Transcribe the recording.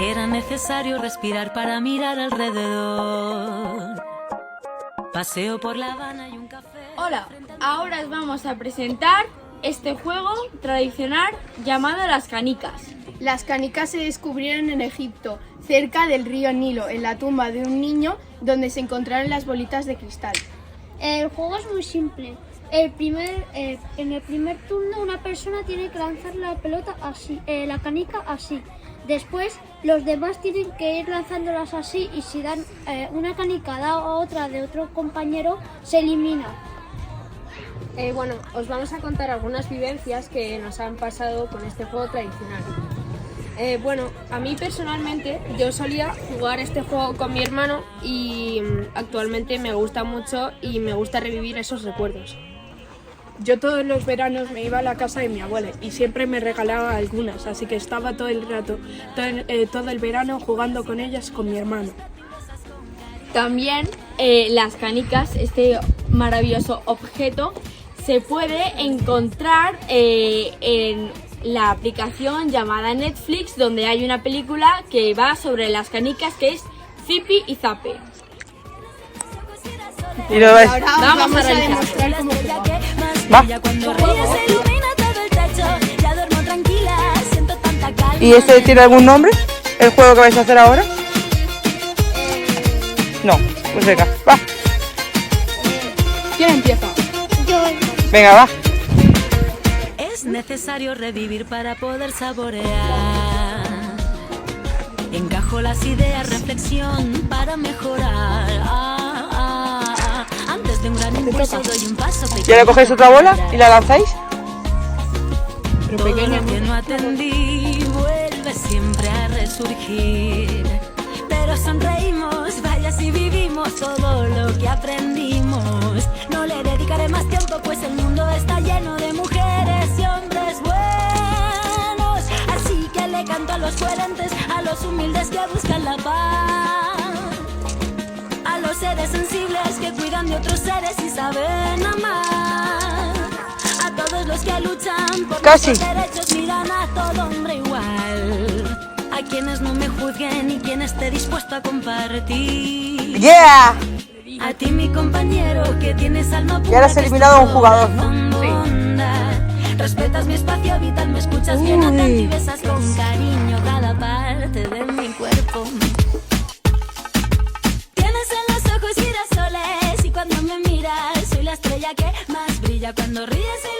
Era necesario respirar para mirar alrededor. Paseo por La Habana y un café. Hola, ahora os vamos a presentar este juego tradicional llamado las canicas. Las canicas se descubrieron en Egipto, cerca del río Nilo, en la tumba de un niño donde se encontraron las bolitas de cristal. El juego es muy simple. En el primer turno una persona tiene que lanzar la pelota así, la canica así. Después los demás tienen que ir lanzándolas así y si dan una canica da a otra de otro compañero se elimina. Bueno, os vamos a contar algunas vivencias que nos han pasado con este juego tradicional. Bueno, a mí personalmente yo solía jugar este juego con mi hermano y actualmente me gusta mucho y me gusta revivir esos recuerdos. Yo todos los veranos me iba a la casa de mi abuela y siempre me regalaba algunas, así que estaba todo el rato, todo el verano jugando con ellas con mi hermano. También las canicas, este maravilloso objeto, se puede encontrar en la aplicación llamada Netflix, donde hay una película que va sobre las canicas que es Zipi y Zape. Y lo ves. Vamos a realizar. demostrar cómo jugamos. Va. ¿Y este tiene algún nombre? ¿El juego que vais a hacer ahora? No, pues venga, va. ¿Quién empieza? Venga, va. Es necesario revivir para poder saborear. Encajo las ideas, reflexión para mejorar. Antes de un gran impulso doy un paso pequeño. ¿Y ahora cogéis otra bola y la lanzáis? Todo lo que no atendí vuelve siempre a resurgir. Pero sonreímos, vaya si vivimos todo lo que aprendimos. No le dedicaré más tiempo, pues el mundo está lleno de mujeres y hombres buenos. Así que le canto a los coherentes, a los humildes que buscan la paz, a los seres sensibles que cuidan de otros seres y saben amar, a todos los que luchan por nuestros derechos, miran a todo hombre igual, a quienes no me juzguen y quien esté dispuesto a compartir. ¡Yeah! A ti, mi compañero, que tienes alma pura. Y ahora has eliminado a un jugador, ¿no? Sí. Respetas mi espacio vital, me escuchas bien atento y besas con cariño cada parte de mi cuerpo. Tienes en los ojos girasoles y cuando me miras soy la estrella que más brilla. Cuando ríes soy